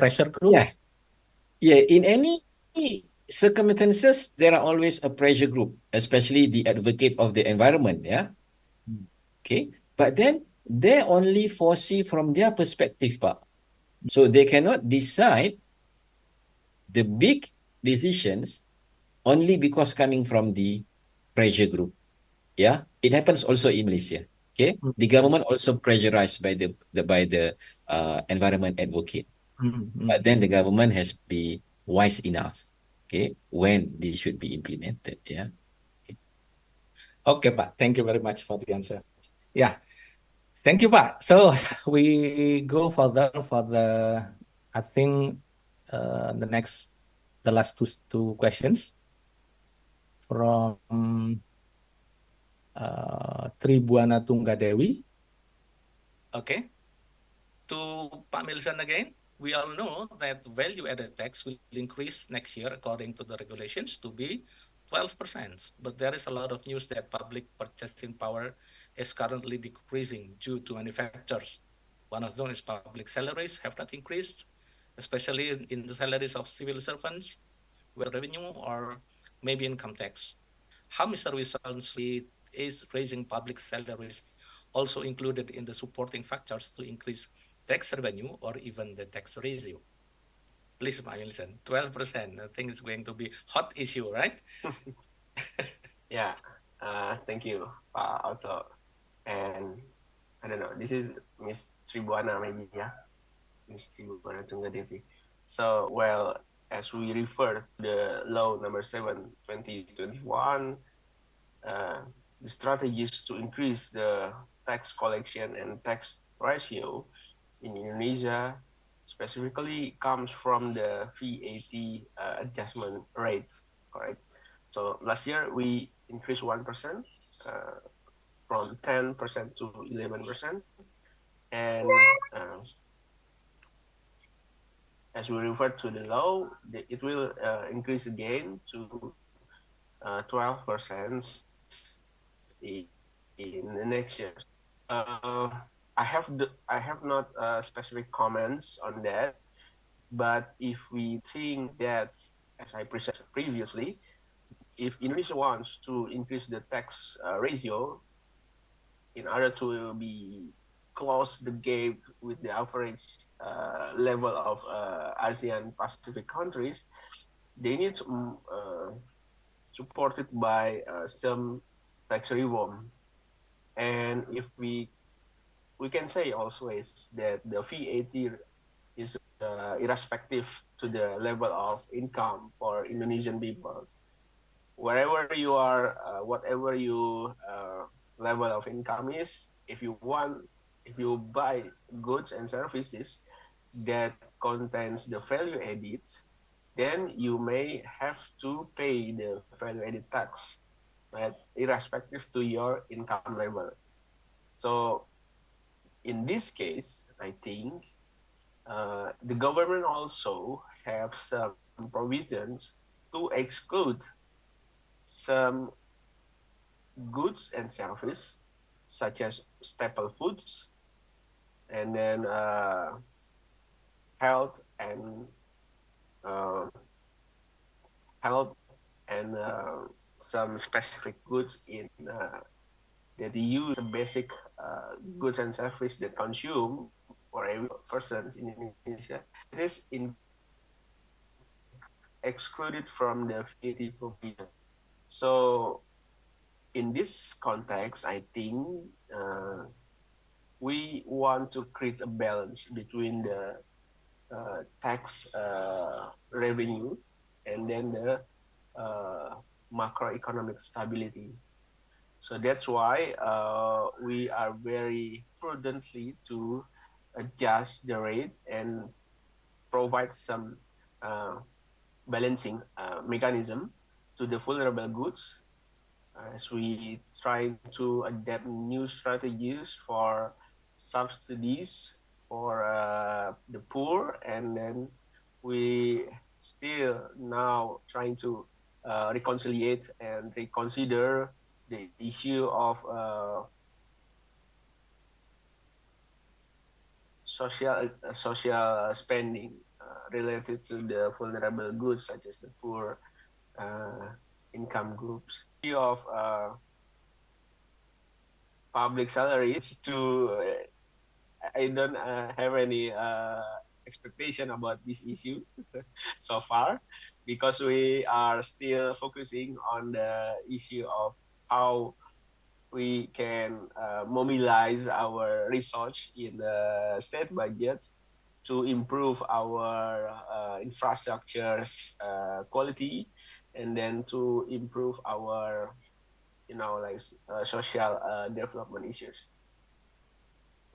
pressure group? Yeah, yeah. In any circumstances, there are always a pressure group, especially the advocate of the environment. Yeah. Hmm. Okay. But then they only foresee from their perspective, Pak. So they cannot decide the big decisions only because coming from the pressure group. Yeah, it happens also in Malaysia. Okay, Hmm. the government also pressurized by the environment advocate, Hmm. Hmm. but then the government has to be wise enough. Okay, when they should be implemented. Yeah. Okay. Okay, Pak. Thank you very much for the answer. Yeah, thank you, Pak. So we go further for I think, the last two questions from Tribuana Tunggadewi. Okay, to Pak Milson again. We all know that value-added tax will increase next year according to the regulations to be 12%. But there is a lot of news that public purchasing power is currently decreasing due to manufacturers. One of them is public salaries have not increased, especially in the salaries of civil servants, whether revenue or maybe income tax. How Mr. Wilson is raising public salaries also included in the supporting factors to increase tax revenue or even the tax ratio? Please, Pak Wilson, 12%. I think it's going to be hot issue, right? Yeah, thank you, Pak Auto. And I don't know, this is Miss Tribuana maybe, yeah, Miss Tribuana Tunggadevi. So, well, as we refer to the law number 7, 2021, uh, the strategies to increase the tax collection and tax ratio in Indonesia specifically comes from the VAT adjustment rate, correct? So last year we increased 1% from 10% to 11%, and uh, as we refer to the law, it will increase again to 12% in the next year. Uh, I have not specific comments on that, but if we think that, as I presented previously, if Indonesia wants to increase the tax ratio in order to be close the gap with the average level of ASEAN Pacific countries, they need to supported by some tax reform. And if we can say also is that the VAT is irrespective to the level of income for Indonesian people. Wherever you are, whatever you level of income is, if you buy goods and services that contains the value added, then you may have to pay the value added tax, right, irrespective to your income level. So in this case, I think the government also have some provisions to exclude some goods and service such as staple foods and then health and uh, health and some specific goods in that use basic goods and service that consume for every person in Indonesia. It is excluded from the VAT provision. So in this context, I think we want to create a balance between the tax revenue and then the uh, macroeconomic stability. So that's why we are very prudently to adjust the rate and provide some uh, balancing mechanism to the vulnerable goods as we try to adapt new strategies for subsidies for the poor, and then we still now trying to reconciliate and reconsider the issue of social spending. related to the vulnerable goods such as the poor income groups. Of public salaries to I don't have any expectation about this issue so far because we are still focusing on the issue of how we can mobilize our research in the state budget to improve our infrastructure's quality and then to improve our like social development issues.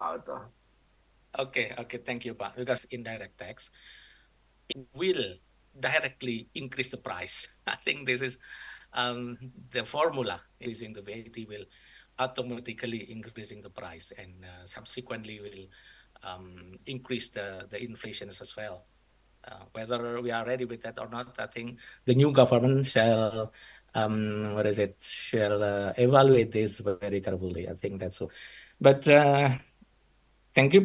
Auto. Okay, thank you, Pak. Because indirect tax will directly increase the price. I think this is the formula. Increasing the VAT will automatically increasing the price and subsequently will increase the inflation as well. Whether we are ready with that or not, I think the new government shall shall evaluate this very carefully. I think that's so. But thank you,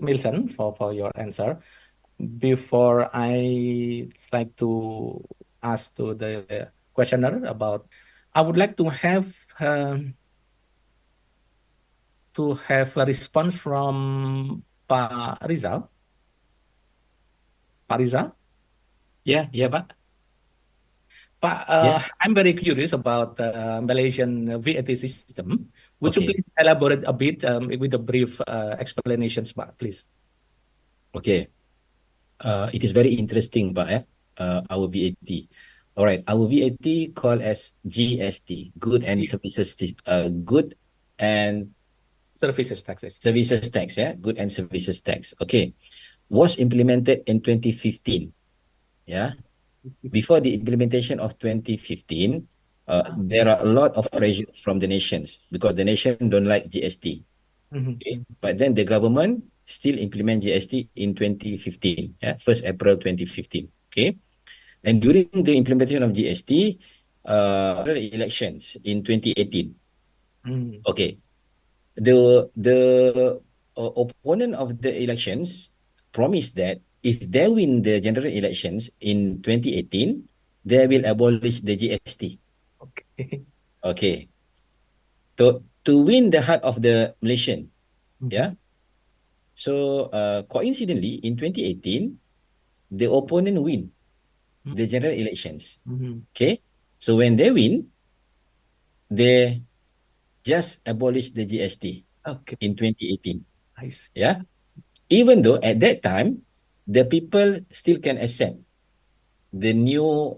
Wilson, for your answer. Before I like to ask to the questioner about, I would like um, to have a response from Pak Rizal. Pak Rizal? Yeah, Pak. Pak, Yeah. I'm very curious about Malaysian VAT system. Would you Okay. please elaborate a bit with a brief explanations, Pak, please? Okay. It is very interesting, Pak, our VAT. All right, our VAT called as GST, Good and Services, Good and Services taxes. Services Tax, Good and Services Tax. Okay, was implemented in 2015. Yeah, before the implementation of 2015, there are a lot of pressure from the nations because the nation don't like GST. Okay? But then the government still implement GST in 2015, 1st April 2015. Okay, and during the implementation of GST, elections in 2018. Okay, the opponent of the elections promised that if they win the general elections in 2018, they will abolish the GST. Okay. Okay. To win the heart of the Malaysian, yeah. So coincidentally, in 2018, the opponent win the general elections. Okay. So when they win, they just abolish the GST in 2018. I see. Yeah. Even though at that time, the people still can accept the new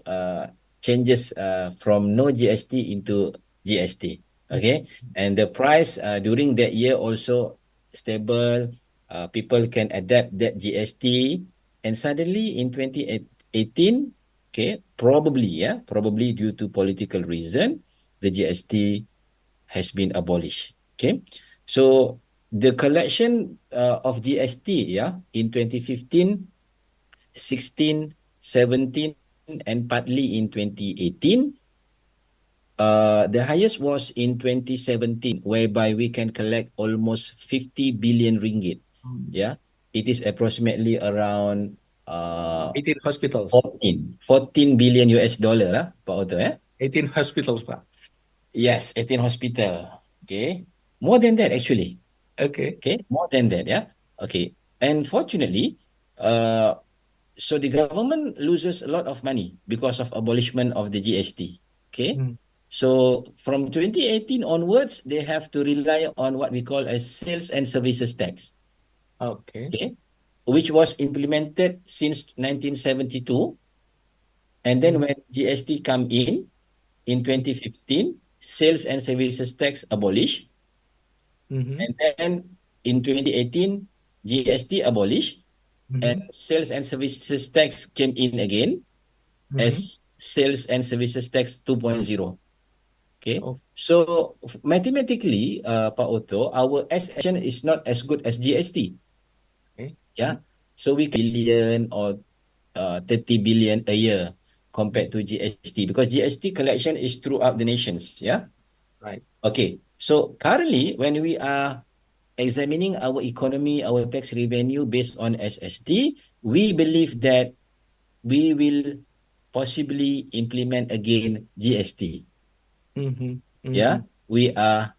changes from no GST into GST. Okay. And the price during that year also stable. People can adapt that GST. And suddenly in 2018, okay, probably due to political reason, the GST has been abolished. Okay. So the collection of GST, in 2015, 16, 17, and partly in 2018. The highest was in 2017, whereby we can collect almost 50 billion ringgit. Yeah, it is approximately around 18 hospitals. 14 billion US dollar, Pak Otto, 18 hospitals, Pak. Yes, 18 hospital. Okay, more than that actually. Okay. Okay, more than that, Okay, and fortunately, so the government loses a lot of money because of abolishment of the GST. Okay. So from 2018 onwards, they have to rely on what we call as sales and services tax. Okay. Which was implemented since 1972. And then when GST come in 2015, sales and services tax abolished. And then in 2018, GST abolished. And sales and services tax came in again as sales and services tax 2.0. Okay. So mathematically, Pak Otto, our action is not as good as GST. Okay. Yeah. So we billion or 30 billion a year compared to GST because GST collection is throughout the nations. Yeah. Right. Okay. So currently, when we are examining our economy, our tax revenue based on SST, we believe that we will possibly implement again GST. Yeah, we are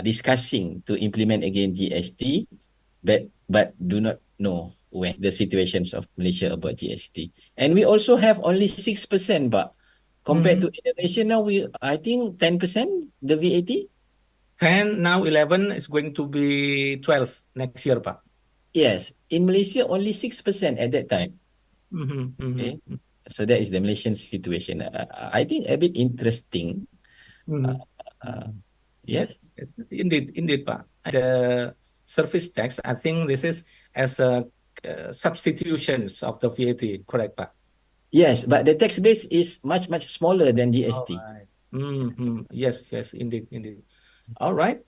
discussing to implement again GST, but do not know when the situations of Malaysia about GST. And we also have only 6%, but compared to Indonesia now, I think 10% the VAT. 10, now 11 is going to be 12 next year, Pak. Yes, in Malaysia only 6% at that time. Okay, so that is the Malaysian situation. I think a bit interesting. Yes. Yes, indeed, Pak. The service tax, I think this is as a substitutions of the VAT, correct, Pak? Yes, but the tax base is much, much smaller than All GST. right. Yes, indeed. All right.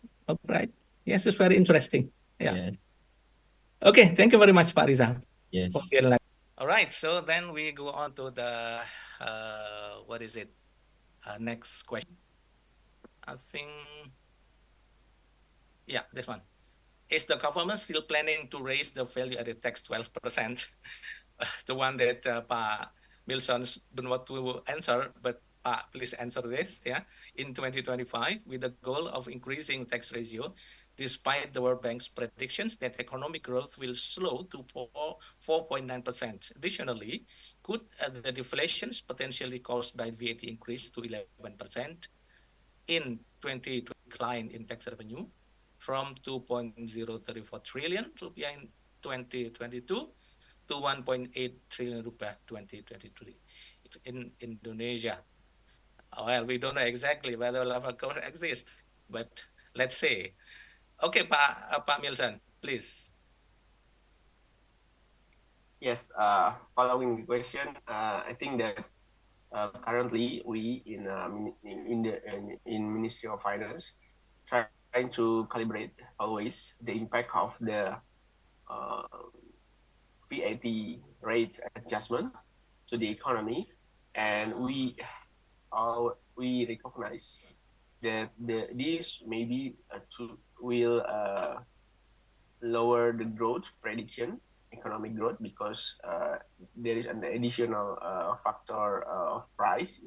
Yes, it's very interesting. Yeah. Yes. Okay, thank you very much, Pak Rizal. Yes. All right, so then we go on to the, what is it? Next question. I think, yeah, this one. Is the government still planning to raise the value-added tax 12%? The one that Pak Milson don't want to answer, but Pak, please answer this. Yeah, in 2025, with the goal of increasing tax ratio, despite the World Bank's predictions that economic growth will slow to 4.9%. Additionally, could the deflations potentially caused by VAT increase to 11% in 2020 decline in tax revenue from 2.034 trillion rupiah in 2022 to 1.8 trillion rupiah 2023. It's in Indonesia. Well, we don't know exactly whether lava curve exists, but let's say. Okay, Pak Milson, please. Yes, following the question, I think that currently we in Ministry of Finance trying to calibrate always the impact of the uh, VAT rate adjustment to the economy, and we recognize that this maybe will lower the growth prediction, economic growth, because there is an additional factor of price